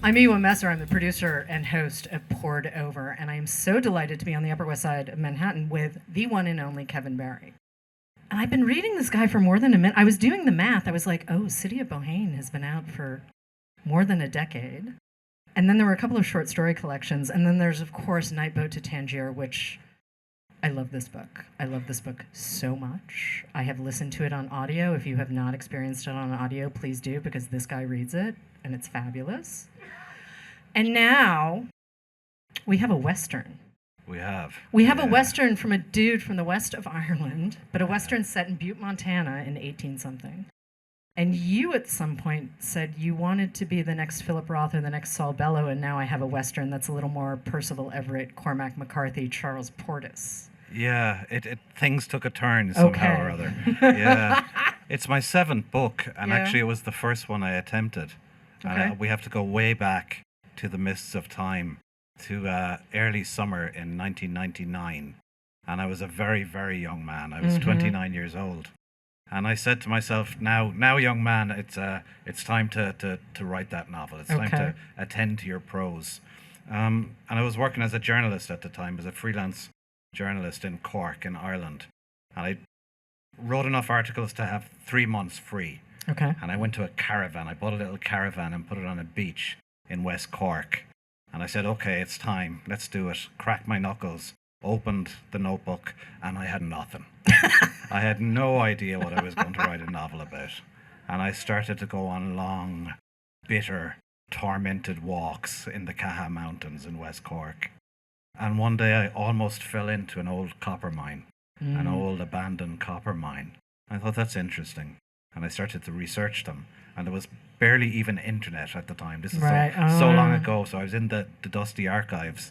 I'm Miwa Messer. I'm the producer and host of Poured Over, and I am so delighted to be on the Upper West Side of Manhattan with the one and only Kevin Barry. And I've been reading this guy for more than a minute. I was doing the math. I was like, oh, City of Bohane has been out for more than a decade. And then there were a couple of short story collections. And then there's, of course, Night Boat to Tangier, which I love this book. I love this book so much. I have listened to it on audio. If you have not experienced it on audio, please do, because this guy reads it, and it's fabulous. And now we have a Western. We have a Western from a dude from the west of Ireland, but a Western set in Butte, Montana in 18-something. And you at some point said you wanted to be the next Philip Roth or the next Saul Bellow, and now I have a Western that's a little more Percival Everett, Cormac, McCarthy, Charles Portis. Yeah, things took a turn somehow or other. Yeah. It's my 7th book, and actually it was the first one I attempted. Okay. And we have to go way back to the mists of time, to early summer in 1999. And I was a very, very young man. I was 29 years old. And I said to myself, now, young man, it's time to write that novel. It's time to attend to your prose. And I was working as a journalist at the time, as a freelance journalist in Cork in Ireland. And I wrote enough articles to have 3 months free. Okay. And I went to a caravan. I bought a little caravan and put it on a beach in West Cork. And I said, okay, it's time. Let's do it. Cracked my knuckles, opened the notebook, and I had nothing. I had no idea what I was going to write a novel about. And I started to go on long, bitter, tormented walks in the Caha Mountains in West Cork. And one day I almost fell into an old copper mine, an old abandoned copper mine. I thought, that's interesting. And I started to research them. And there was barely even internet at the time. This is so long ago. So I was in the dusty archives.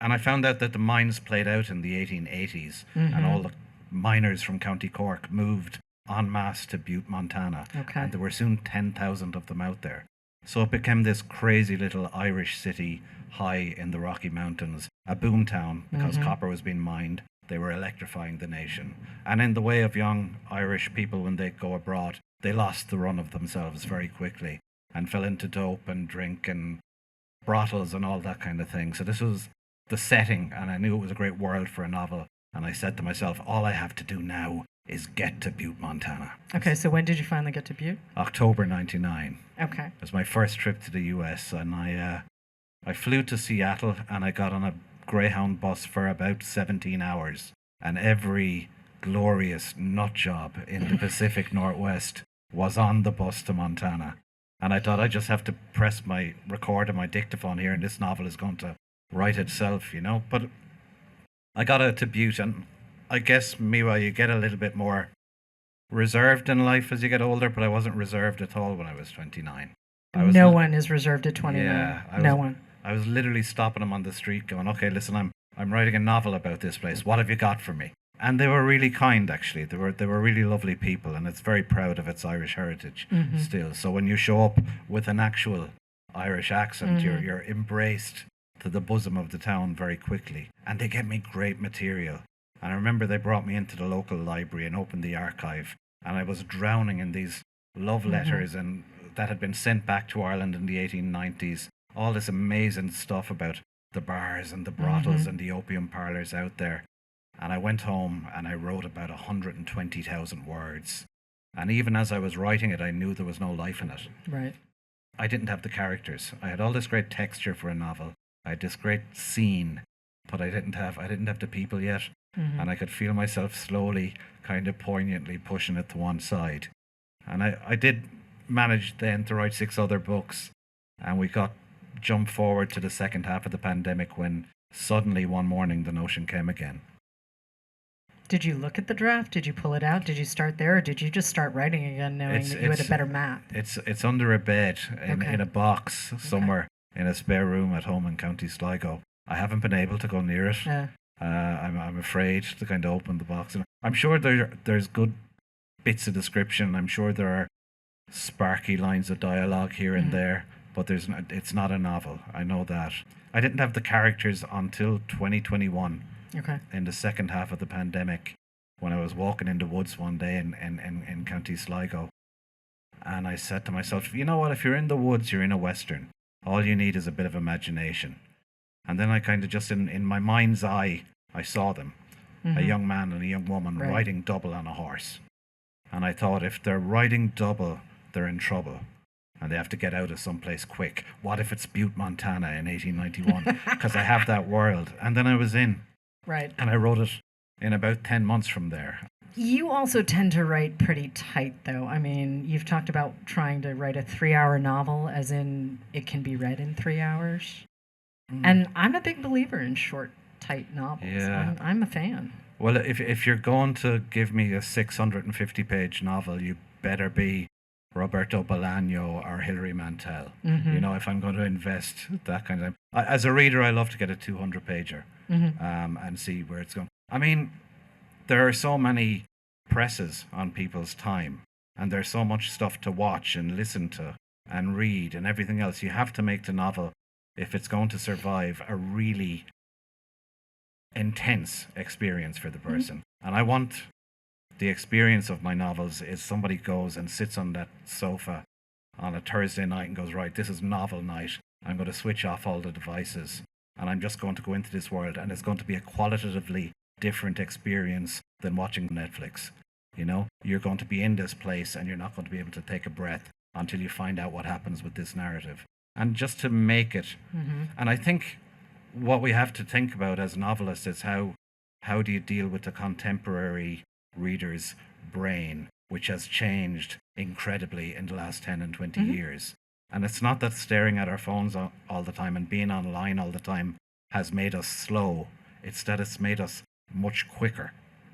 And I found out that the mines played out in the 1880s. And all the miners from County Cork moved en masse to Butte, Montana. Okay. And there were soon 10,000 of them out there. So it became this crazy little Irish city high in the Rocky Mountains, a boomtown, because copper was being mined. They were electrifying the nation. And in the way of young Irish people when they go abroad, they lost the run of themselves very quickly and fell into dope and drink and brothels and all that kind of thing. So this was the setting, and I knew it was a great world for a novel. And I said to myself, all I have to do now is get to Butte, Montana. Okay, so when did you finally get to Butte? October 99. Okay. It was my first trip to the US, and I flew to Seattle, and I got on a Greyhound bus for about 17 hours. And every glorious nut job in the Pacific Northwest was on the bus to Montana. And I thought, I just have to press my record on my dictaphone here, and this novel is going to write itself, you know. But I got out to Butte, and I guess, Miwa, you get a little bit more reserved in life as you get older, but I wasn't reserved at all when I was 29. No one is reserved at 29. Yeah. No one. I was literally stopping them on the street going, okay, listen, I'm writing a novel about this place. What have you got for me? And they were really kind, actually. They were really lovely people, and it's very proud of its Irish heritage still. So when you show up with an actual Irish accent, you're embraced to the bosom of the town very quickly. And they get me great material. And I remember they brought me into the local library and opened the archive, and I was drowning in these love letters and that had been sent back to Ireland in the 1890s. All this amazing stuff about the bars and the brothels and the opium parlours out there. And I went home and I wrote about 120,000 words. And even as I was writing it, I knew there was no life in it. Right. I didn't have the characters. I had all this great texture for a novel. I had this great scene, but I didn't have the people yet. And I could feel myself slowly, kind of poignantly pushing it to one side. And I did manage then to write 6 other books. And we jumped forward to the second half of the pandemic when suddenly one morning the notion came again. Did you look at the draft? Did you pull it out? Did you start there, or did you just start writing again knowing that you had a better map? It's under a bed in a box somewhere in a spare room at home in County Sligo. I haven't been able to go near it. I'm afraid to kind of open the box. And I'm sure there's good bits of description. I'm sure there are sparky lines of dialogue here and there, but it's not a novel. I know that. I didn't have the characters until 2021. Okay. In the second half of the pandemic, when I was walking in the woods one day in County Sligo, and I said to myself, you know what, if you're in the woods, you're in a Western. All you need is a bit of imagination. And then I kind of just, in my mind's eye, I saw them. A young man and a young woman riding double on a horse. And I thought, if they're riding double, they're in trouble. And they have to get out of someplace quick. What if it's Butte, Montana in 1891? Because I have that world. And then I was in. Right. And I wrote it in about 10 months from there. You also tend to write pretty tight, though. I mean, you've talked about trying to write a 3-hour novel, as in it can be read in 3 hours. And I'm a big believer in short, tight novels. Yeah. I'm a fan. Well, if you're going to give me a 650-page novel, you better be Roberto Bolaño or Hilary Mantel. You know, if I'm going to invest that kind of... As a reader, I love to get a 200-pager and see where it's going. I mean, there are so many presses on people's time, and there's so much stuff to watch and listen to and read and everything else. You have to make the novel, if it's going to survive, a really intense experience for the person. And I want the experience of my novels is somebody goes and sits on that sofa on a Thursday night and goes, right, this is novel night. I'm going to switch off all the devices and I'm just going to go into this world, and it's going to be a qualitatively different experience than watching Netflix. You know, you're going to be in this place and you're not going to be able to take a breath until you find out what happens with this narrative. And just to make it, and I think what we have to think about as novelists is how do you deal with the contemporary reader's brain, which has changed incredibly in the last 10 and 20 years. And it's not that staring at our phones all the time and being online all the time has made us slow. It's that it's made us much quicker.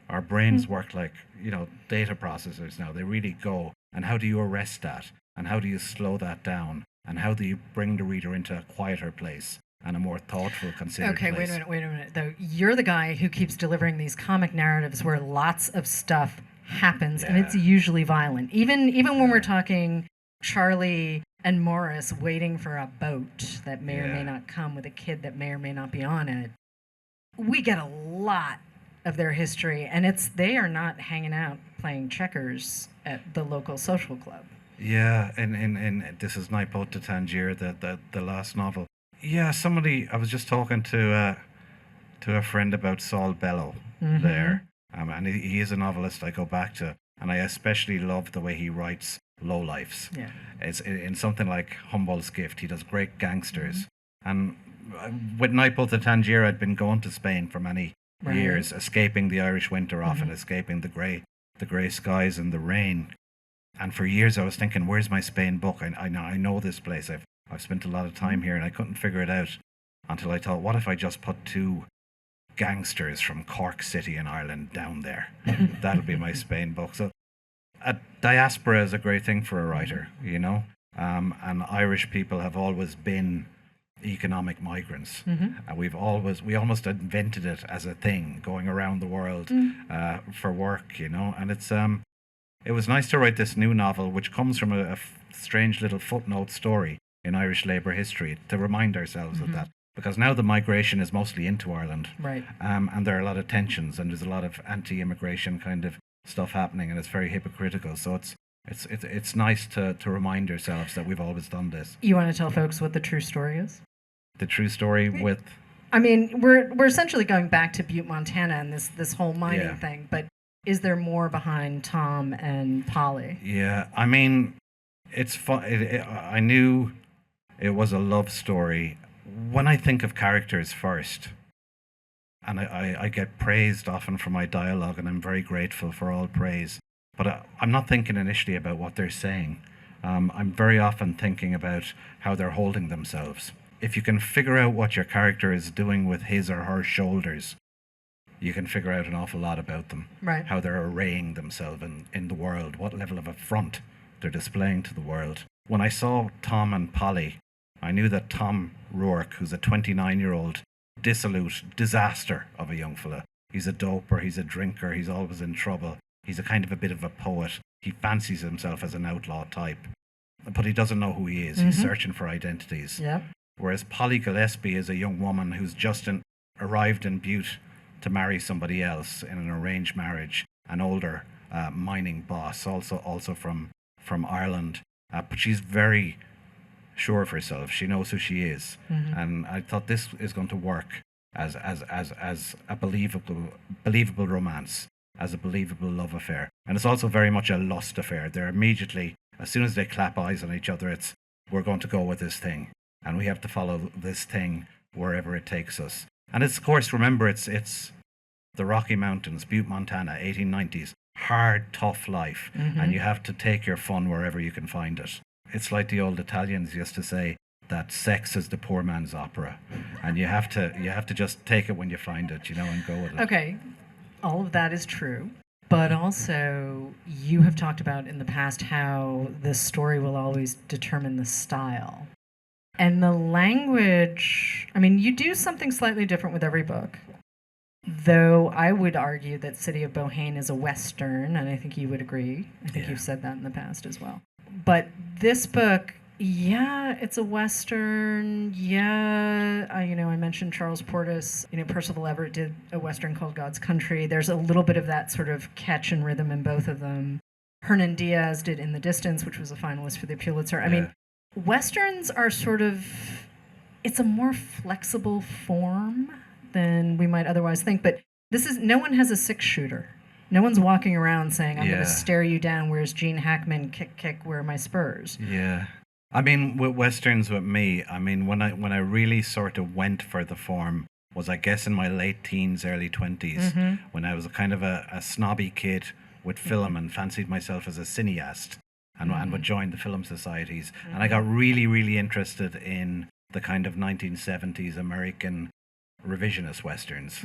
Our brains work like, you know, data processors now. They really go. And how do you arrest that? And how do you slow that down? And how do you bring the reader into a quieter place and a more thoughtful, considered place? Wait a minute, though. You're the guy who keeps delivering these comic narratives where lots of stuff happens, and it's usually violent. Even when we're talking Charlie and Morris waiting for a boat that may or may not come with a kid that may or may not be on it, we get a lot of their history, and they are not hanging out playing checkers at the local social club. Yeah, and this is Night Boat to Tangier, the last novel. Yeah, I was just talking to a friend about Saul Bellow there, and he is a novelist I go back to, and I especially love the way he writes lowlifes. Yeah. It's in something like Humboldt's Gift. He does great gangsters, and with Night Boat to Tangier, I'd been going to Spain for many years, escaping the Irish winter often, escaping the grey skies and the rain. And for years I was thinking, where's my Spain book? I know this place. I've spent a lot of time here, and I couldn't figure it out until I thought, what if I just put 2 gangsters from Cork City in Ireland down there? That'll be my Spain book. So a diaspora is a great thing for a writer, you know? And Irish people have always been economic migrants. And we almost invented it as a thing, going around the world for work, you know? And it was nice to write this new novel, which comes from a strange little footnote story in Irish labour history, to remind ourselves of that. Because now the migration is mostly into Ireland. Right. And there are a lot of tensions, and there's a lot of anti-immigration kind of stuff happening, and it's very hypocritical. So it's nice to remind ourselves that we've always done this. You want to tell folks what the true story is? The true story with... I mean, we're essentially going back to Butte, Montana, and this whole mining thing, but is there more behind Tom and Polly? Yeah, I mean, it's fun. I knew it was a love story. When I think of characters first, and I get praised often for my dialogue, and I'm very grateful for all praise, but I'm not thinking initially about what they're saying. I'm very often thinking about how they're holding themselves. If you can figure out what your character is doing with his or her shoulders, you can figure out an awful lot about them. Right. How they're arraying themselves in the world, what level of affront they're displaying to the world. When I saw Tom and Polly, I knew that Tom Rourke, who's a 29-year-old dissolute disaster of a young fella, he's a doper, he's a drinker, he's always in trouble, he's a kind of a bit of a poet, he fancies himself as an outlaw type, but he doesn't know who he is. He's searching for identities. Yeah. Whereas Polly Gillespie is a young woman who's just arrived in Butte to marry somebody else in an arranged marriage, an older mining boss, also from Ireland. But she's very sure of herself. She knows who she is. And I thought this is going to work as a believable romance, as a believable love affair. And it's also very much a lust affair. They're immediately, as soon as they clap eyes on each other, it's, we're going to go with this thing. And we have to follow this thing wherever it takes us. And it's, of course, remember, it's the Rocky Mountains, Butte, Montana, 1890s. Hard, tough life. And you have to take your fun wherever you can find it. It's like the old Italians used to say, that sex is the poor man's opera, and you have to just take it when you find it, and go with it. Okay, all of that is true, but also you have talked about in the past how the story will always determine the style. And the language, I mean, you do something slightly different with every book, though I would argue that City of Bohane is a Western, and I think you would agree. I think you've said that in the past as well. But this book, yeah, it's a Western. Yeah, I mentioned Charles Portis. Percival Everett did a Western called God's Country. There's a little bit of that sort of catch and rhythm in both of them. Hernan Diaz did In the Distance, which was a finalist for the Pulitzer. I mean, Westerns are sort of, it's a more flexible form than we might otherwise think. But no one has a six-shooter. No one's walking around saying, I'm going to stare you down. Where's Gene Hackman? Kick, kick, where are my spurs? Yeah. I mean, with Westerns with me, I mean, when I really sort of went for the form was, I guess, in my late teens, early 20s, when I was a kind of a snobby kid with film and fancied myself as a cineast and would join the film societies. And I got really, really interested in the kind of 1970s American revisionist Westerns,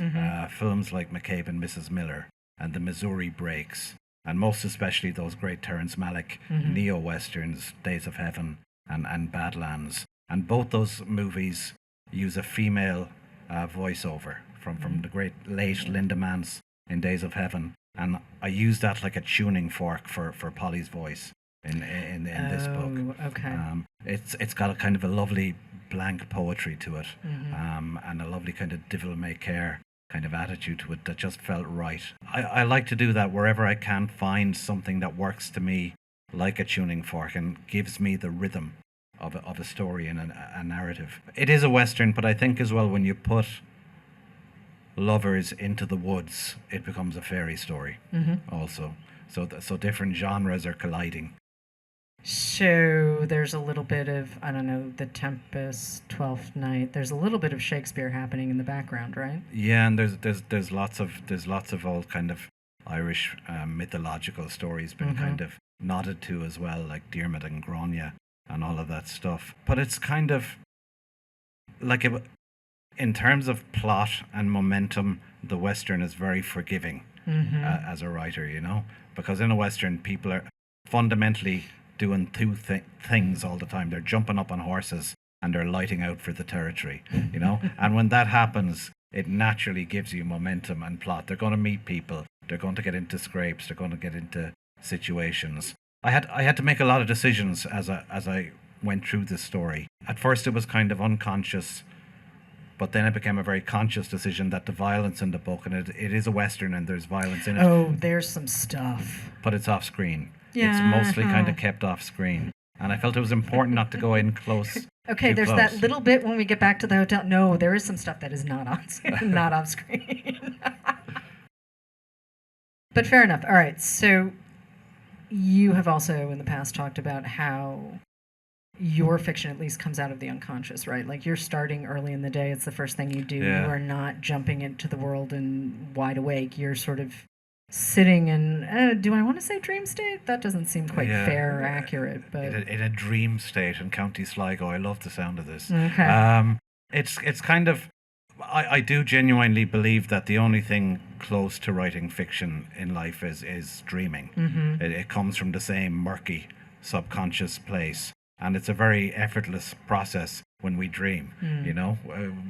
films like McCabe and Mrs. Miller and The Missouri Breaks, and most especially those great Terrence Malick neo-Westerns, Days of Heaven and Badlands. And both those movies use a female voiceover from the great late Linda Mance in Days of Heaven. And I use that like a tuning fork for Polly's voice in this book. Okay. It's got a kind of a lovely blank poetry to it, and a lovely kind of devil may care kind of attitude to it that just felt right. I like to do that wherever I can find something that works to me like a tuning fork and gives me the rhythm of a story and a narrative. It is a Western, but I think as well when you put lovers into the woods, it becomes a fairy story also. So different genres are colliding. So there's a little bit of, I don't know, The Tempest, Twelfth Night. There's a little bit of Shakespeare happening in the background, right? Yeah, and there's lots of old kind of Irish mythological stories been kind of nodded to as well, like Diarmid and Grania and all of that stuff. But it's kind of like in terms of plot and momentum, the Western is very forgiving as a writer, because in a Western, people are fundamentally doing two things all the time. They're jumping up on horses and they're lighting out for the territory, and when that happens, it naturally gives you momentum and plot. They're going to meet people. They're going to get into scrapes. They're going to get into situations. I had to make a lot of decisions as I went through this story. At first, it was kind of unconscious, but then it became a very conscious decision that the violence in the book, and it is a Western and there's violence in it. Oh, there's some stuff. But it's off screen. Yeah. It's mostly kind of kept off screen. And I felt it was important not to go in close. Okay, there's close. That little bit when we get back to the hotel. No, there is some stuff that is not not off screen. But fair enough. All right, so you have also in the past talked about how your fiction at least comes out of the unconscious, right? Like you're starting early in the day. It's the first thing you do. Yeah. You are not jumping into the world and wide awake. You're sort of sitting in, do I want to say dream state? That doesn't seem quite fair or accurate. But in a dream state in County Sligo. I love the sound of this. Okay. It's kind of, I do genuinely believe that the only thing close to writing fiction in life is dreaming. It comes from the same murky subconscious place. And it's a very effortless process when we dream,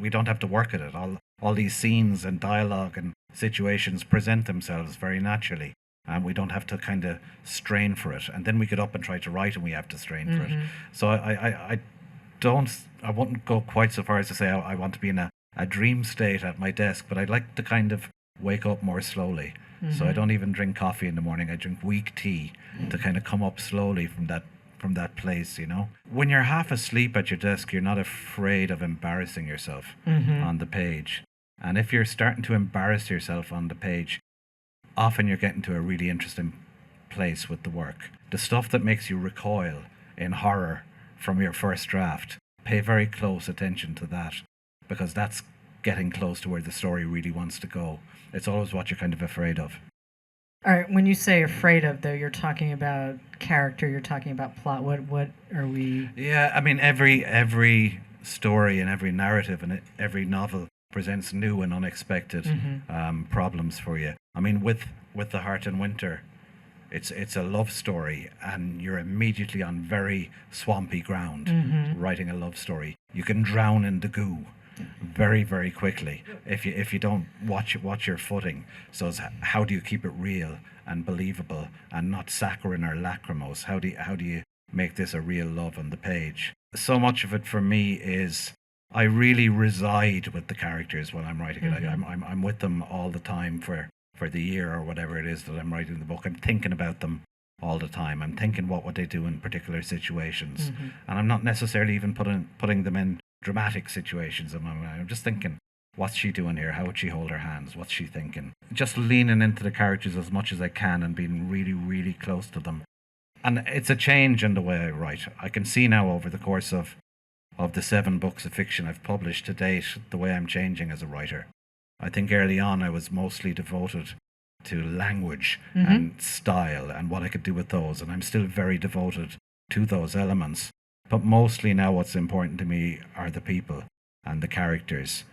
We don't have to work at it. All these scenes and dialogue and situations present themselves very naturally. And we don't have to kind of strain for it. And then we get up and try to write and we have to strain for it. So I wouldn't go quite so far as to say I want to be in a dream state at my desk, but I'd like to kind of wake up more slowly. So I don't even drink coffee in the morning. I drink weak tea to kind of come up slowly from that from that place, you know. When you're half asleep at your desk, you're not afraid of embarrassing yourself on the page. And if you're starting to embarrass yourself on the page, often you're getting to a really interesting place with the work. The stuff that makes you recoil in horror from your first draft, pay very close attention to that, because that's getting close to where the story really wants to go. It's always what you're kind of afraid of. All right, when you say afraid of, though, you're talking about character, you're talking about plot. What are we... Yeah, I mean, every story and every narrative and every novel presents new and unexpected problems for you. I mean, with The Heart in Winter, it's a love story, and you're immediately on very swampy ground writing a love story. You can drown in the goo very, very quickly if you don't watch your footing. So it's how do you keep it real and believable and not saccharine or lachrymose? How do you make this a real love on the page? So much of it for me is I really reside with the characters when I'm writing it. I'm with them all the time for the year or whatever it is that I'm writing the book. I'm thinking about them all the time. I'm thinking what would they do in particular situations, and I'm not necessarily even putting them in dramatic situations. I'm just thinking, what's she doing here? How would she hold her hands? What's she thinking? Just leaning into the characters as much as I can and being really, really close to them. And it's a change in the way I write. I can see now over the course of the 7 books of fiction I've published to date, the way I'm changing as a writer. I think early on I was mostly devoted to language and style and what I could do with those, and I'm still very devoted to those elements. But mostly now what's important to me are the people and the characters.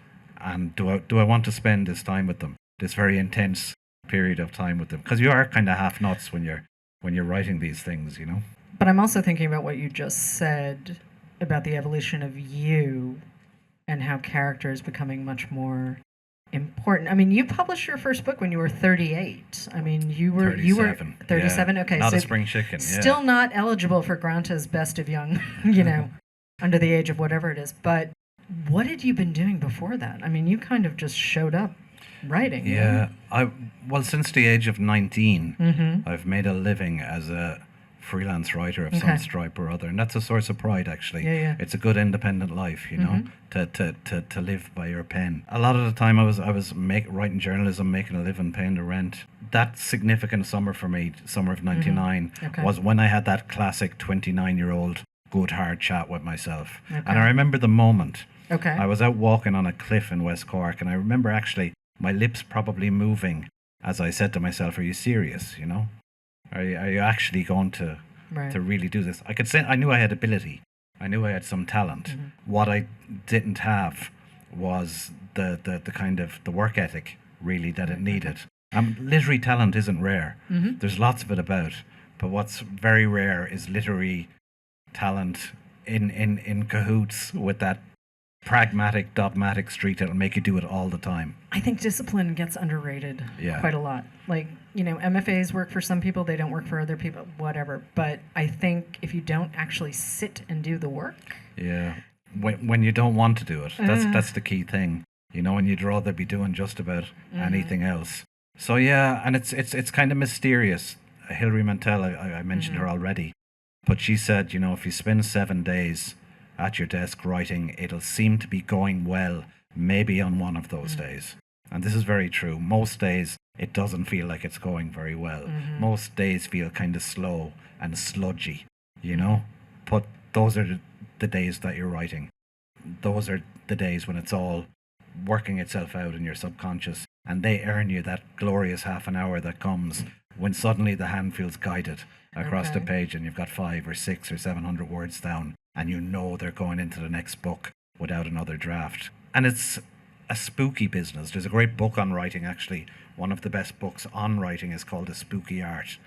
And do I want to spend this time with them, this very intense period of time with them? Because you are kind of half nuts when you're writing these things, you know? But I'm also thinking about what you just said about the evolution of you and how character is becoming much more important. I mean, you published your first book when you were 38. I mean, you were 37. Yeah. Okay, not so a spring chicken. Still not eligible for Granta's Best of Young, under the age of whatever it is. But what had you been doing before that? I mean, you kind of just showed up writing. Yeah, well, since the age of 19, I've made a living as a freelance writer of some stripe or other, and that's a source of pride, actually. It's a good independent life, you know, to live by your pen. A lot of the time I was writing journalism, making a living, paying the rent. That significant summer for me, summer of 99, was when I had that classic 29-year-old good hard chat with myself. And I remember the moment. I was out walking on a cliff in West Cork, and I remember actually my lips probably moving as I said to myself, are you serious, you know? Are you actually going to really do this? I could say I knew I had ability. I knew I had some talent. What I didn't have was the kind of the work ethic really that it needed. Literary talent isn't rare. There's lots of it about, but what's very rare is literary talent in cahoots with that pragmatic, dogmatic streak that'll make you do it all the time. I think discipline gets underrated quite a lot. Like, MFAs work for some people, they don't work for other people, whatever. But I think if you don't actually sit and do the work... Yeah. When you don't want to do it, that's the key thing. When you'd rather be doing just about anything else. So yeah, and it's kind of mysterious. Hilary Mantel, I mentioned her already. But she said, if you spend 7 days at your desk writing, it'll seem to be going well, maybe on one of those days. And this is very true. Most days, it doesn't feel like it's going very well. Most days feel kind of slow and sludgy, But those are the days that you're writing. Those are the days when it's all working itself out in your subconscious, and they earn you that glorious half an hour that comes when suddenly the hand feels guided across the page and you've got 500 or 600 or 700 words down, and they're going into the next book without another draft. And it's a spooky business. There's a great book on writing, actually. One of the best books on writing is called The Spooky Art.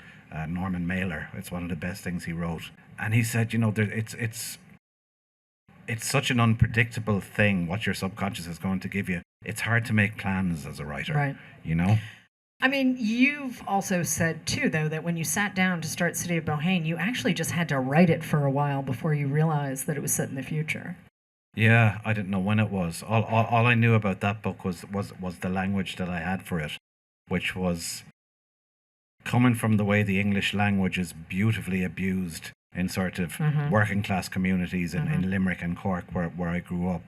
Norman Mailer. It's one of the best things he wrote. And he said, it's such an unpredictable thing what your subconscious is going to give you. It's hard to make plans as a writer, right? I mean, you've also said, too, though, that when you sat down to start City of Bohane, you actually just had to write it for a while before you realized that it was set in the future. Yeah, I didn't know when it was. All I knew about that book was the language that I had for it, which was coming from the way the English language is beautifully abused in sort of working class communities in Limerick and Cork where I grew up.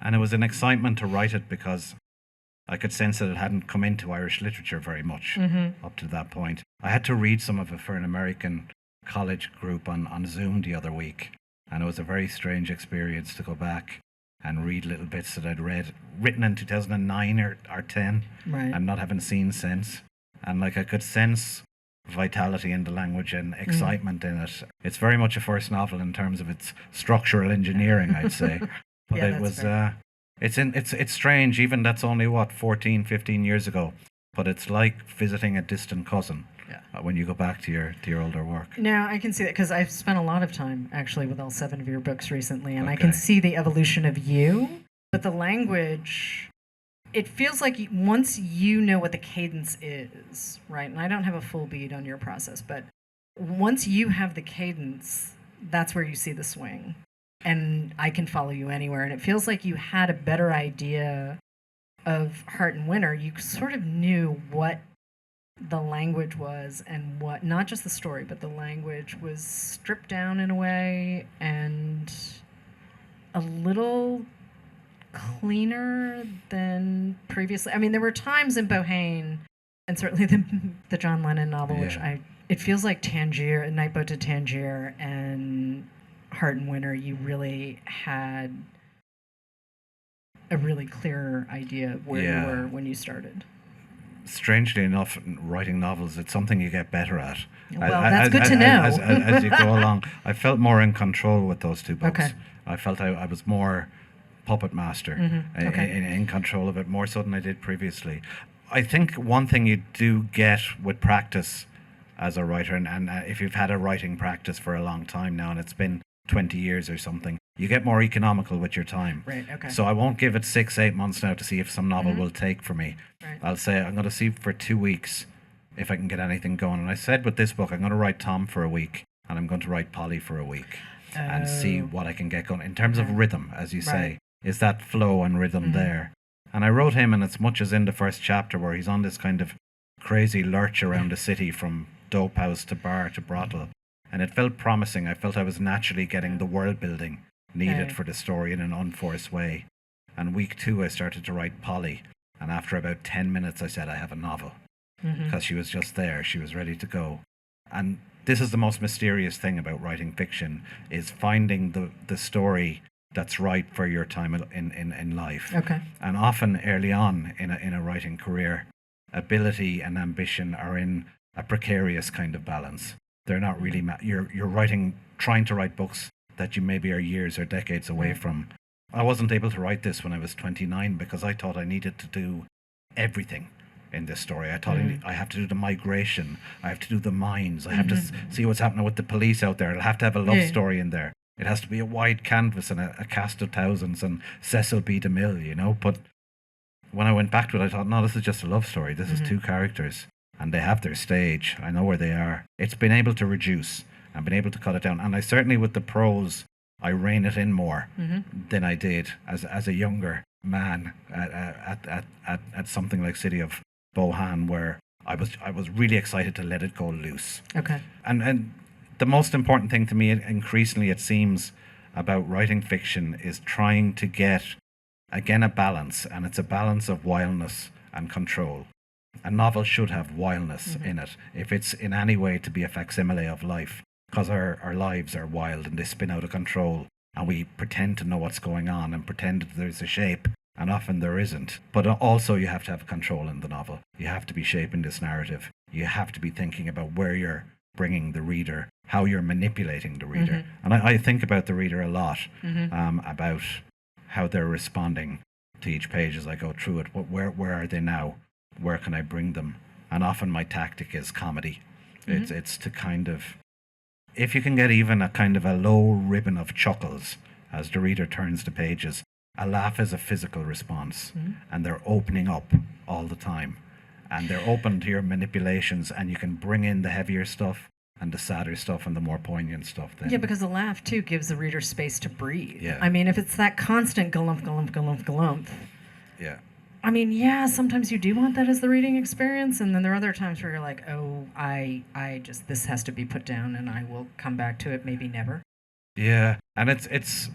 And it was an excitement to write it because I could sense that it hadn't come into Irish literature very much up to that point. I had to read some of it for an American college group on Zoom the other week, and it was a very strange experience to go back and read little bits that I'd written in 2009 or 10 and not having seen since. And like I could sense vitality in the language and excitement in it. It's very much a first novel in terms of its structural engineering, I'd say. But Yeah, it that's was fair. it's strange, even that's only 14, 15 years ago. But it's like visiting a distant cousin when you go back to your older work. No, I can see that because I've spent a lot of time actually with all 7 of your books recently, and I Okay. can see the evolution of you. But the language, it feels like once you know what the cadence is, right? And I don't have a full beat on your process, but once you have the cadence, that's where you see the swing. And I can follow you anywhere. And it feels like you had a better idea of Heart and Winter. You sort of knew what the language was and what, not just the story, but the language was stripped down in a way and a little cleaner than previously. I mean, there were times in Bohane, and certainly the John Lennon novel, which it feels like Tangier, Night Boat to Tangier, and Heart and Winter, you really had a really clear idea of where you were when you started. Strangely enough, writing novels, it's something you get better at. Well, that's good to know. As you go along. I felt more in control with those two books. Okay. I felt I was more puppet master, in control of it, more so than I did previously. I think one thing you do get with practice as a writer, and if you've had a writing practice for a long time now, and it's been 20 years or something, you get more economical with your time. Right, okay. So I won't give it 6-8 months now to see if some novel will take for me. Right. I'll say I'm going to see for 2 weeks if I can get anything going. And I said with this book, I'm going to write Tom for a week, and I'm going to write Polly for a week, and see what I can get going. In terms of rhythm, as you say, is that flow and rhythm there? And I wrote him, and it's much as in the first chapter where he's on this kind of crazy lurch around the city from dope house to bar to brothel. And it felt promising. I felt I was naturally getting the world building needed for the story in an unforced way. And week 2, I started to write Polly. And after about 10 minutes, I said, I have a novel. Because she was just there. She was ready to go. And this is the most mysterious thing about writing fiction, is finding the story that's right for your time in life. Okay. And often early on in a writing career, ability and ambition are in a precarious kind of balance. They're not really you're trying to write books that you maybe are years or decades away from. I wasn't able to write this when I was 29 because I thought I needed to do everything in this story. I thought I have to do the migration, I have to do the mines, I have to see what's happening with the police out there. I'll have to have a love story in there. It has to be a wide canvas and a cast of thousands and Cecil B. DeMille, you know. But when I went back to it, I thought, no, this is just a love story. This is 2 characters, and they have their stage. I know where they are. It's been able to reduce and been able to cut it down. And I certainly, with the prose, I rein it in more than I did as a younger man at something like City of Bohan, where I was really excited to let it go loose. Okay. And the most important thing to me, increasingly it seems, about writing fiction is trying to get, again, a balance. And it's a balance of wildness and control. A novel should have wildness in it, if it's in any way to be a facsimile of life. Because our lives are wild and they spin out of control. And we pretend to know what's going on and pretend that there's a shape. And often there isn't. But also you have to have control in the novel. You have to be shaping this narrative. You have to be thinking about where you're bringing the reader, how you're manipulating the reader. And I think about the reader a lot, about how they're responding to each page as I go through it. Where are they now? Where can I bring them? And often my tactic is comedy. It's to kind of, if you can get even a kind of a low ribbon of chuckles as the reader turns the pages. A laugh is a physical response, and they're opening up all the time. And they're open to your manipulations, and you can bring in the heavier stuff and the sadder stuff and the more poignant stuff then. Yeah, because the laugh, too, gives the reader space to breathe. Yeah. I mean, if it's that constant galump, galump, galump, galump, Yeah. I mean, yeah, sometimes you do want that as the reading experience, and then there are other times where you're like, oh, I just, this has to be put down, and I will come back to it, maybe never. Yeah, and it's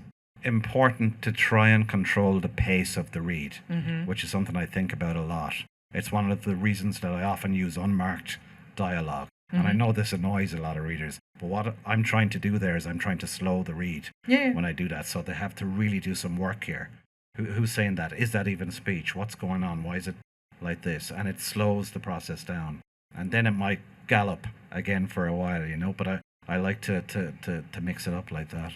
important to try and control the pace of the read, which is something I think about a lot. It's one of the reasons that I often use unmarked dialogue. And I know this annoys a lot of readers, but what I'm trying to do there is I'm trying to slow the read when I do that. So they have to really do some work here. Who's saying that? Is that even speech? What's going on? Why is it like this? And it slows the process down. And then it might gallop again for a while, but I like to mix it up like that.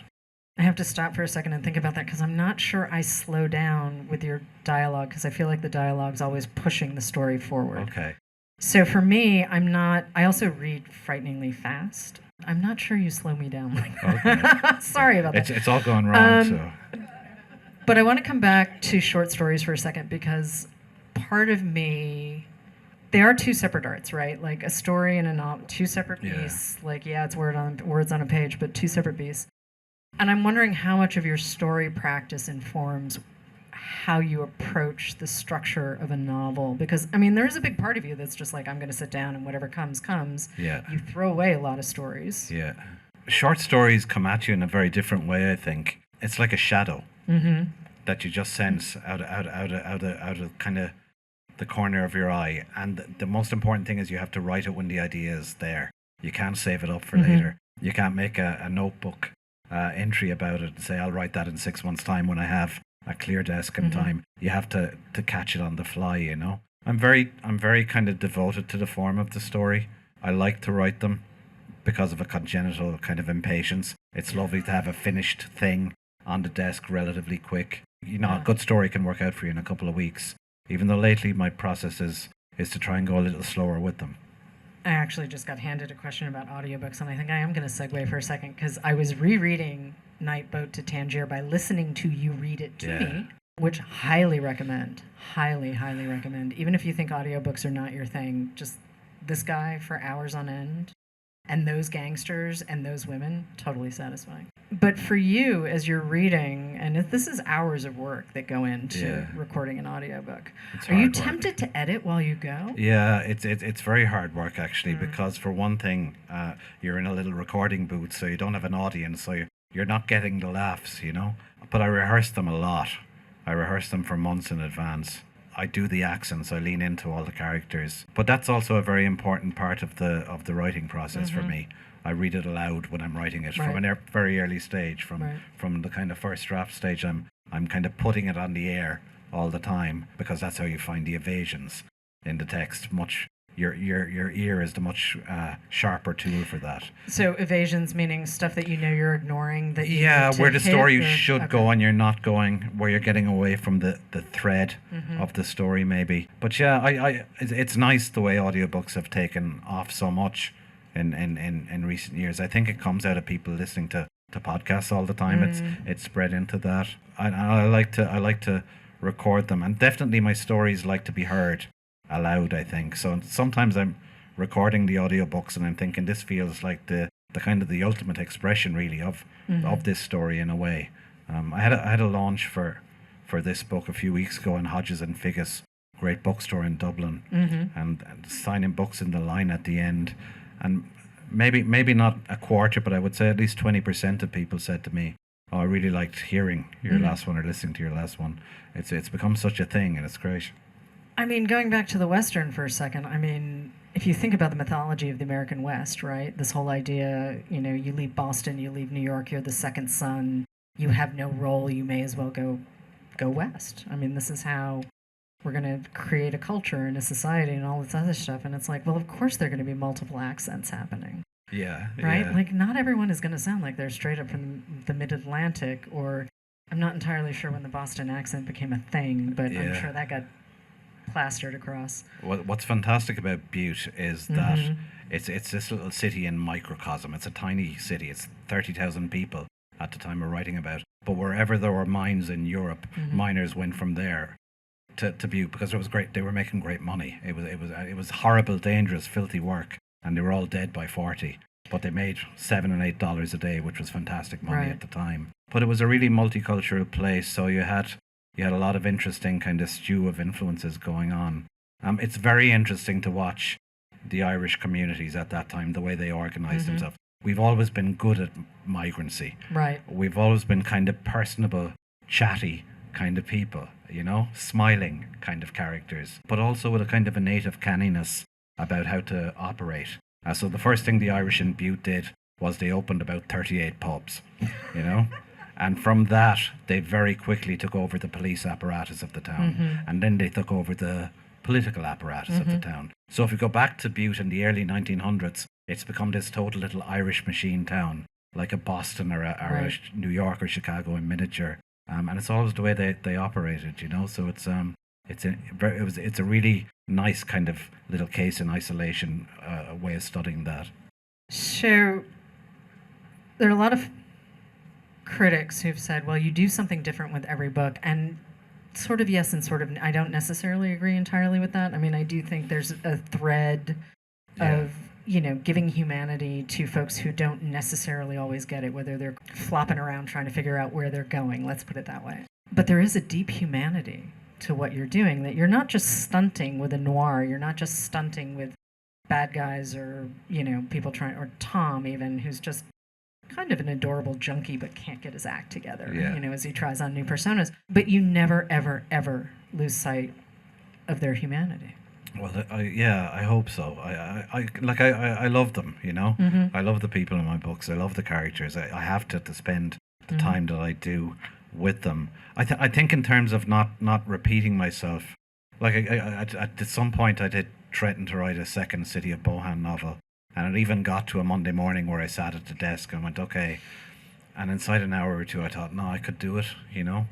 I have to stop for a second and think about that because I'm not sure I slow down with your dialogue because I feel like the dialogue's always pushing the story forward. Okay. So for me, I also read frighteningly fast. I'm not sure you slow me down like that. Okay. Sorry about that. It's all going wrong, so. But I want to come back to short stories for a second because part of me, they are two separate arts, right? Like a story and a novel, two separate beasts. Like, it's words on a page, but two separate beasts. And I'm wondering how much of your story practice informs how you approach the structure of a novel. Because, I mean, there is a big part of you that's just like, I'm going to sit down and whatever comes, comes. Yeah. You throw away a lot of stories. Yeah. Short stories come at you in a very different way, I think. It's like a shadow that you just sense out of kind of the corner of your eye. And the most important thing is you have to write it when the idea is there. You can't save it up for later. You can't make a notebook entry about it and say, I'll write that in 6 months' time when I have a clear desk and time. You have to catch it on the fly, I'm very kind of devoted to the form of the story. I like to write them because of a congenital kind of impatience. It's lovely to have a finished thing on the desk relatively quick. A good story can work out for you in a couple of weeks, even though lately my process is to try and go a little slower with them. I actually just got handed a question about audiobooks, and I think I am going to segue for a second because I was rereading Night Boat to Tangier by listening to you read it to me, which highly recommend. Highly, highly recommend. Even if you think audiobooks are not your thing, just this guy for hours on end, and those gangsters and those women, totally satisfying. But for you, as you're reading, and this is hours of work that go into recording an audiobook, are you tempted to edit while you go? Yeah, it's very hard work, actually, because for one thing, you're in a little recording booth, so you don't have an audience, so you're not getting the laughs, But I rehearse them a lot. I rehearse them for months in advance. I do the accents, I lean into all the characters. But that's also a very important part of the writing process for me. I read it aloud when I'm writing it from a very early stage, from the kind of first draft stage. I'm kind of putting it on the air all the time because that's how you find the evasions in the text. Your ear is the much sharper tool for that. So evasions meaning stuff that you're ignoring that you where the story should go and you're not going, where you're getting away from the thread of the story maybe. But it's nice the way audiobooks have taken off so much in recent years. I think it comes out of people listening to podcasts all the time. It's spread into that. I like to record them, and definitely my stories like to be heard aloud, I think. So sometimes I'm recording the audiobooks and I'm thinking this feels like the kind of the ultimate expression really of this story in a way. I had a launch for this book a few weeks ago in Hodges and Figgis, great bookstore in Dublin, and signing books in the line at the end, and maybe not a quarter, but I would say at least 20% of people said to me, "Oh, I really liked hearing your last one or listening to your last one." It's become such a thing, and it's great. I mean, going back to the Western for a second, I mean, if you think about the mythology of the American West, right? This whole idea, you leave Boston, you leave New York, you're the second son, you have no role, you may as well go west. I mean, this is how we're going to create a culture and a society and all this other stuff. And it's like, well, of course there are going to be multiple accents happening. Yeah. Right? Yeah. Like, not everyone is going to sound like they're straight up from the mid-Atlantic, or I'm not entirely sure when the Boston accent became a thing, but I'm sure that got plastered across. What's fantastic about Butte is that it's this little city in microcosm. It's a tiny city. It's 30,000 people at the time we're writing about. But wherever there were mines in Europe, miners went from there to Butte because it was great. They were making great money. It was horrible, dangerous, filthy work, and they were all dead by 40. But they made $7 and $8 a day, which was fantastic money at the time. But it was a really multicultural place, so you had you had a lot of interesting kind of stew of influences going on. It's very interesting to watch the Irish communities at that time, the way they organized themselves. We've always been good at migrancy. Right. We've always been kind of personable, chatty kind of people, you know, smiling kind of characters, but also with a kind of a native canniness about how to operate. So the first thing the Irish in Butte did was they opened about 38 pubs, you know, and from that they very quickly took over the police apparatus of the town, and then they took over the political apparatus of the town. So if you go back to Butte in the early 1900s, it's become this total little Irish machine town, like a Boston or a New York or Chicago in miniature. And it's always the way they operated, you know. So it's a really nice kind of little case in isolation way of studying that. So there are a lot of critics who've said, well, you do something different with every book, and sort of yes and sort of I don't necessarily agree entirely with that. I mean, I do think there's a thread of, you know, giving humanity to folks who don't necessarily always get it, whether they're flopping around trying to figure out where they're going, let's put it that way. But there is a deep humanity to what you're doing, that you're not just stunting with a noir, you're not just stunting with bad guys or, you know, people trying, or Tom even, who's just kind of an adorable junkie but can't get his act together, you know, as he tries on new personas. But you never, ever, ever lose sight of their humanity. Well, I hope so. I love them, you know. I love the people in my books. I love the characters. I have to spend the time that I do with them. I think in terms of not repeating myself, like at some point I did threaten to write a second City of Bohan novel, and it even got to a Monday morning where I sat at the desk and went, okay, and inside an hour or two I thought, no, I could do it, you know,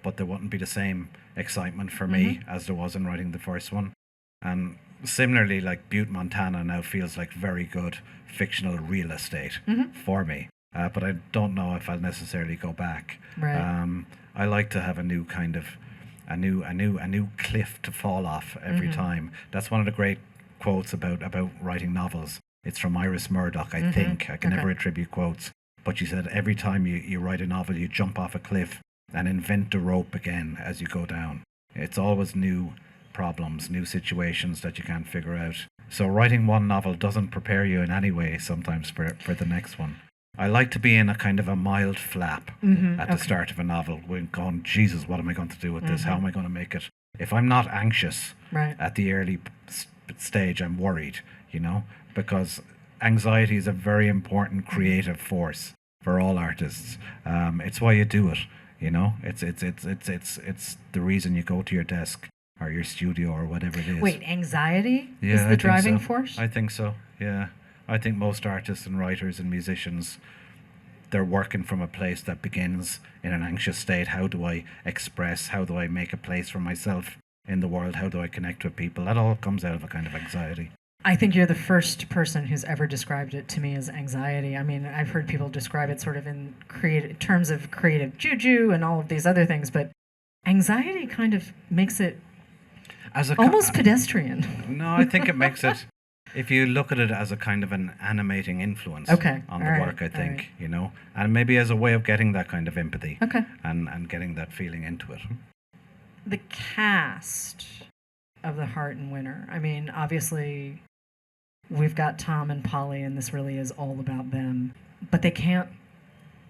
but there wouldn't be the same excitement for me as there was in writing the first one. And similarly, like Butte, Montana now feels like very good fictional real estate for me. But I don't know if I'll necessarily go back. Right. I like to have a new kind of a new cliff to fall off every time. That's one of the great quotes about writing novels. It's from Iris Murdoch, I think. I can never attribute quotes, but she said every time you write a novel, you jump off a cliff and invent the rope again as you go down. It's always new problems, new situations that you can't figure out. So writing one novel doesn't prepare you in any way sometimes for the next one. I like to be in a kind of a mild flap at the start of a novel, when going, Jesus, what am I going to do with this? How am I going to make it? If I'm not anxious at the early stage, I'm worried, you know, because anxiety is a very important creative force for all artists. It's why you do it, you know. It's the reason you go to your desk or your studio or whatever it is. Wait, anxiety is the driving force? I think so, yeah. I think most artists and writers and musicians, they're working from a place that begins in an anxious state. How do I express? How do I make a place for myself in the world? How do I connect with people? That all comes out of a kind of anxiety. I think you're the first person who's ever described it to me as anxiety. I mean, I've heard people describe it sort of in terms of creative juju and all of these other things, but anxiety kind of makes it almost pedestrian. No, I think it makes it, if you look at it as a kind of an animating influence on the work, I think, you know, and maybe as a way of getting that kind of empathy and getting that feeling into it. The cast of The Heart and Winter, I mean, obviously we've got Tom and Polly, and this really is all about them, but they can't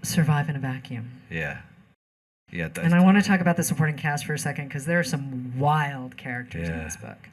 survive in a vacuum. Yeah. Yeah, and I want to talk about the supporting cast for a second, because there are some wild characters in this book.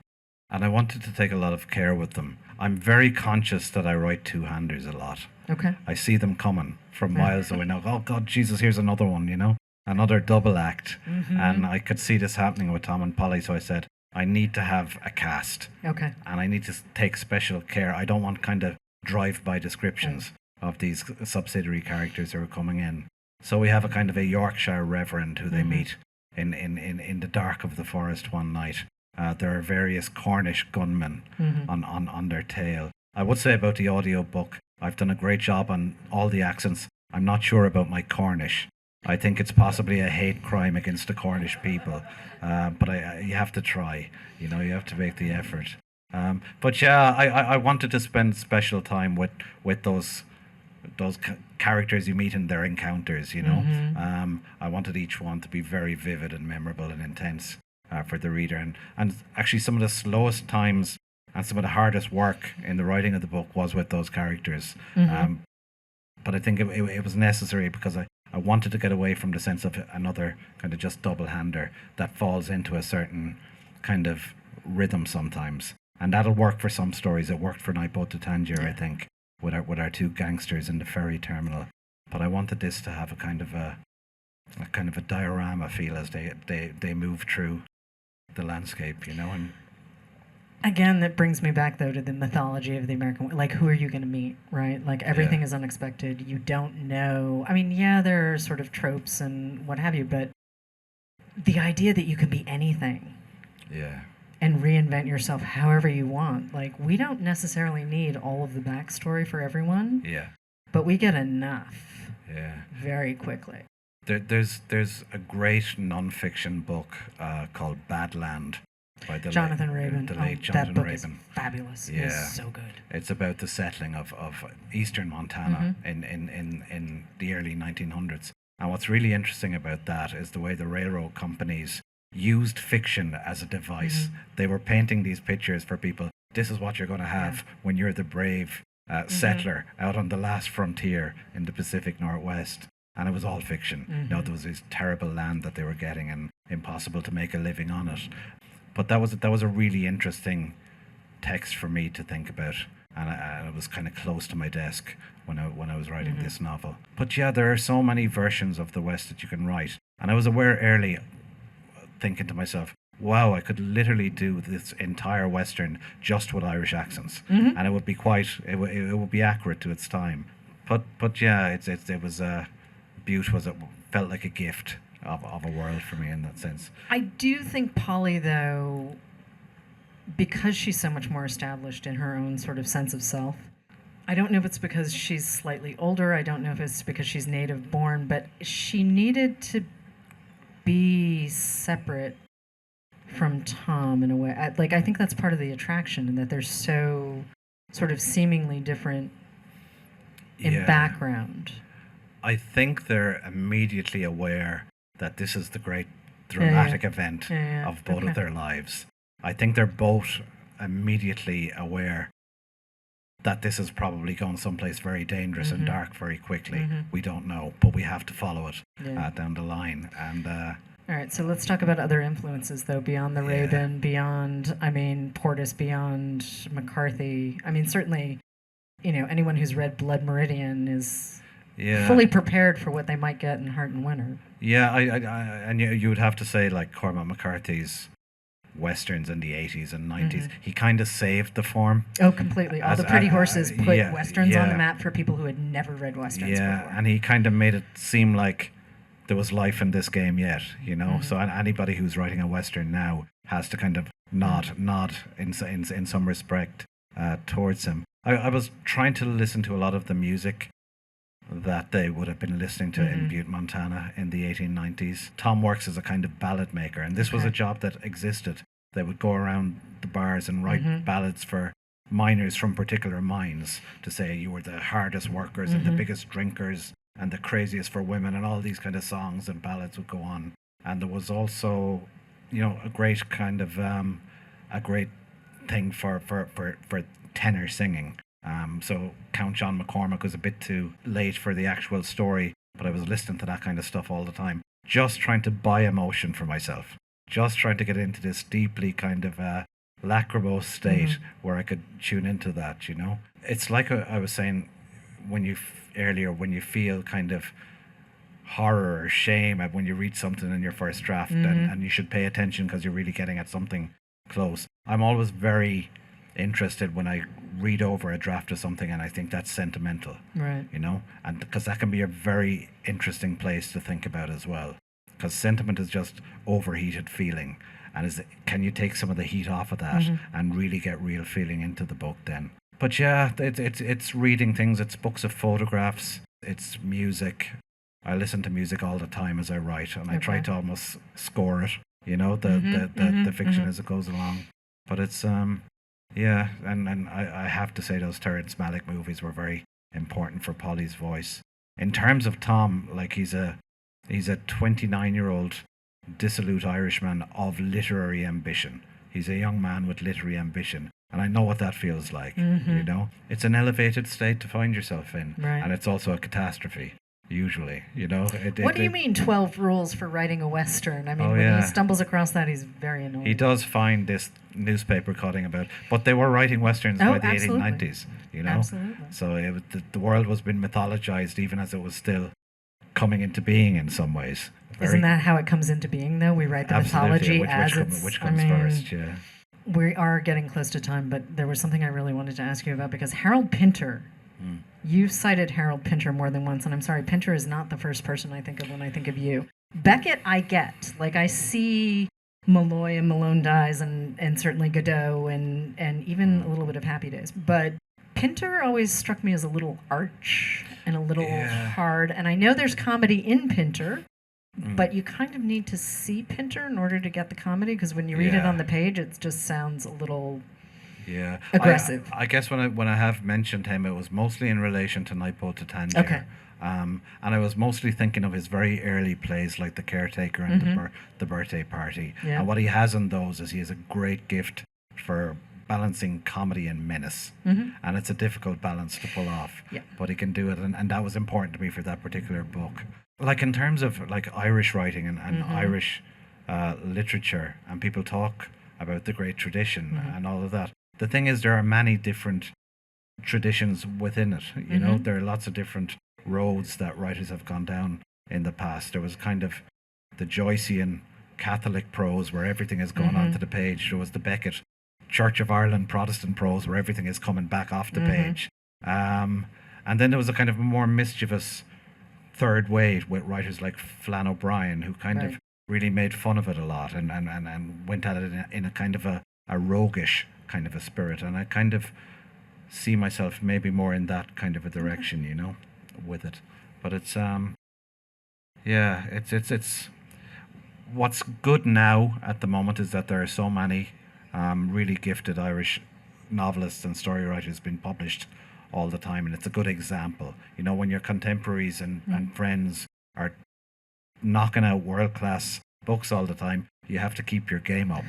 And I wanted to take a lot of care with them. I'm very conscious that I write two-handers a lot. Okay. I see them coming from miles away now. Oh, God, Jesus, here's another one, you know? Another double act. And I could see this happening with Tom and Polly, so I said, I need to have a cast. Okay. And I need to take special care. I don't want kind of drive-by descriptions of these subsidiary characters who are coming in. So we have a kind of a Yorkshire reverend who they meet in the dark of the forest one night. There are various Cornish gunmen on their tail. I would say about the audiobook, I've done a great job on all the accents. I'm not sure about my Cornish. I think it's possibly a hate crime against the Cornish people, but you have to try. You know, you have to make the effort. But yeah, I wanted to spend special time with those characters you meet in their encounters, you know. I wanted each one to be very vivid and memorable and intense for the reader. And actually some of the slowest times and some of the hardest work in the writing of the book was with those characters. But I think it was necessary because I wanted to get away from the sense of another kind of just double-hander that falls into a certain kind of rhythm sometimes. And that'll work for some stories. It worked for Night Boat to Tangier, I think, with our two gangsters in the ferry terminal. But I wanted this to have a kind of a diorama feel as they move through the landscape, you know. And again, that brings me back though to the mythology of the American. Like, who are you going to meet, right? Like, everything is unexpected. You don't know. I mean, yeah, there are sort of tropes and what have you, but the idea that you can be anything. Yeah. And reinvent yourself however you want. Like, we don't necessarily need all of the backstory for everyone. Yeah. But we get enough. Yeah. Very quickly. There's a great non-fiction book called Badland by the Jonathan Raban. The late that Jonathan book Raban. is fabulous. Yeah. It's so good. It's about the settling of eastern Montana in the early 1900s. And what's really interesting about that is the way the railroad companies used fiction as a device. They were painting these pictures for people. This is what you're going to have when you're the brave settler out on the last frontier in the Pacific Northwest. And it was all fiction. You know, there was this terrible land that they were getting and impossible to make a living on it. But that was a really interesting text for me to think about. And it was kind of close to my desk when I was writing this novel. But yeah, there are so many versions of the West that you can write. And I was aware early, thinking to myself, wow, I could literally do this entire Western just with Irish accents. And it would be it would be accurate to its time. But yeah, it was Butte it felt like a gift of a world for me in that sense. I do think Polly, though, because she's so much more established in her own sort of sense of self, I don't know if it's because she's slightly older, I don't know if it's because she's native born, but she needed to be separate from Tom in a way. I think that's part of the attraction, and that they're so sort of seemingly different in background. I think they're immediately aware that this is the great dramatic event of both of their lives. I think they're both immediately aware that this is probably going someplace very dangerous and dark very quickly. We don't know, but we have to follow it down the line. And all right, so let's talk about other influences, though, beyond the Raban, beyond, Portis, beyond McCarthy. Certainly, anyone who's read Blood Meridian is fully prepared for what they might get in Heart and Winter. Yeah, and you would have to say, like, Cormac McCarthy's Westerns in the 80s and 90s, he kind of saved the form. Oh, completely. All the Pretty Horses put Westerns on the map for people who had never read Westerns before. And he kind of made it seem like there was life in this game yet, So anybody who's writing a Western now has to kind of nod in some respect towards him. I was trying to listen to a lot of the music that they would have been listening to in Butte, Montana in the 1890s. Tom works as a kind of ballad maker, and this was a job that existed. They would go around the bars and write ballads for miners from particular mines to say you were the hardest workers and the biggest drinkers and the craziest for women, and all these kind of songs and ballads would go on. And there was also, a great kind of a great thing for tenor singing. So Count John McCormack was a bit too late for the actual story, but I was listening to that kind of stuff all the time, just trying to buy emotion for myself, just trying to get into this deeply kind of lachrymose state where I could tune into that, It's like I was saying when you feel kind of horror or shame when you read something in your first draft and you should pay attention because you're really getting at something close. I'm always very interested when I read over a draft of something and I think that's sentimental, right? And because that can be a very interesting place to think about as well, because sentiment is just overheated feeling, and can you take some of the heat off of that and really get real feeling into the book then? But yeah, it's reading things, it's books of photographs, it's music. I listen to music all the time as I write, and I try to almost score it, the fiction as it goes along. But it's and I have to say those Terrence Malick movies were very important for Polly's voice. in terms of Tom, like he's a 29-year-old dissolute Irishman of literary ambition. He's a young man with literary ambition. And I know what that feels like, you know? It's an elevated state to find yourself in. Right. And it's also a catastrophe, usually, you know? What do you mean 12 rules for writing a Western? I mean, he stumbles across that, he's very annoying. He does find this newspaper cutting about, but they were writing Westerns by the 1890s, you know? Absolutely. So the world was being mythologized even as it was still coming into being in some ways. Isn't that how it comes into being, though? We write the mythology which comes first, yeah. We are getting close to time, but there was something I really wanted to ask you about, because Harold Pinter, you've cited Harold Pinter more than once, and I'm sorry, Pinter is not the first person I think of when I think of you. Beckett, I get. Like, I see Malloy and Malone Dies, and certainly Godot, and even a little bit of Happy Days. But Pinter always struck me as a little arch and a little hard, and I know there's comedy in Pinter, but you kind of need to see Pinter in order to get the comedy, because when you read it on the page, it just sounds a little aggressive. I guess when I have mentioned him, it was mostly in relation to Nightboat to Tangier. Okay. And I was mostly thinking of his very early plays like The Caretaker and the Birthday Party. Yeah. And what he has in those is he has a great gift for balancing comedy and menace. And it's a difficult balance to pull off. Yeah. But he can do it, and that was important to me for that particular book. Like in terms of like Irish writing and Irish literature, and people talk about the great tradition and all of that. The thing is, there are many different traditions within it. You know, there are lots of different roads that writers have gone down in the past. There was kind of the Joycean Catholic prose where everything is going onto the page. There was the Beckett Church of Ireland Protestant prose where everything is coming back off the page. And then there was a kind of more mischievous third way with writers like Flann O'Brien, who kind of really made fun of it a lot and went at it in a kind of a roguish kind of a spirit. And I kind of see myself maybe more in that kind of a direction, you know, with it. But it's it's what's good now at the moment is that there are so many really gifted Irish novelists and story writers being published all the time, and it's a good example. You know, when your contemporaries and friends are knocking out world-class books all the time, you have to keep your game up.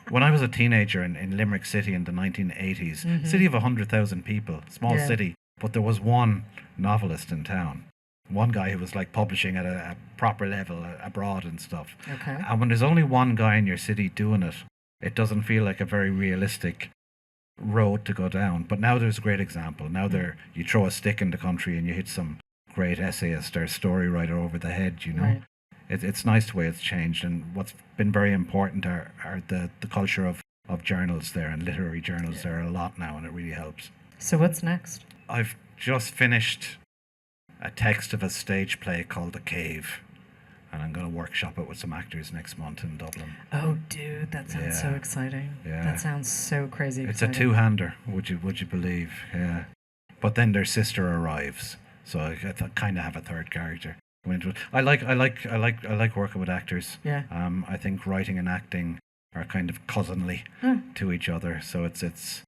When I was a teenager in Limerick City in the 1980s, city of 100,000 people, small city, but there was one novelist in town. One guy who was like publishing at a proper level abroad and stuff. Okay. And when there's only one guy in your city doing it, it doesn't feel like a very realistic road to go down. But now there's a great example. Now you throw a stick in the country and you hit some great essayist or story writer over the head, you know. Right. It's nice the way it's changed, and what's been very important are the culture of journals there, and literary journals there a lot now, and it really helps. So what's next? I've just finished a text of a stage play called The Cave, and I'm going to workshop it with some actors next month in Dublin. Oh, dude, that sounds so exciting. Yeah. That sounds so crazy exciting. It's a two-hander, would you believe? Yeah. But then their sister arrives, so I kind of have a third character. I like working with actors. Yeah. I think writing and acting are kind of cousinly to each other. So it's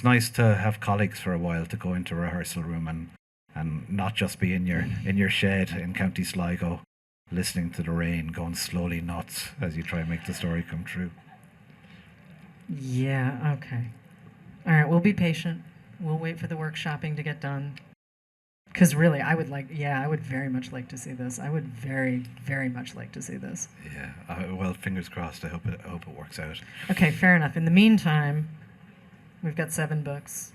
nice to have colleagues for a while to go into a rehearsal room and not just be in your shed in County Sligo, listening to the rain, going slowly nuts as you try and make the story come true. Yeah. Okay. All right. We'll be patient. We'll wait for the workshopping to get done. Because really, I would very much like to see this. I would very, very much like to see this. Yeah. Well, fingers crossed. I hope it works out. Okay, fair enough. In the meantime, we've got 7 books.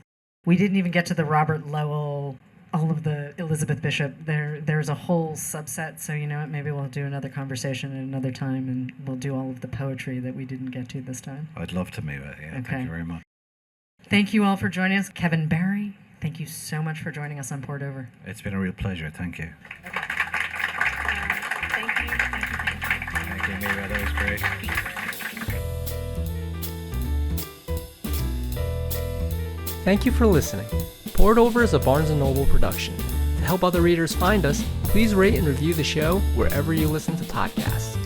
We didn't even get to the Robert Lowell, all of the Elizabeth Bishop. There's a whole subset. So you know what? Maybe we'll do another conversation at another time, and we'll do all of the poetry that we didn't get to this time. I'd love to, Miwa. Yeah. Okay. Thank you very much. Thank you all for joining us, Kevin Barry. Thank you so much for joining us on Poured Over. It's been a real pleasure. Thank you. Okay. Thank you. Thank you, Miwa. That was great. Thank you for listening. Poured Over is a Barnes & Noble production. To help other readers find us, please rate and review the show wherever you listen to podcasts.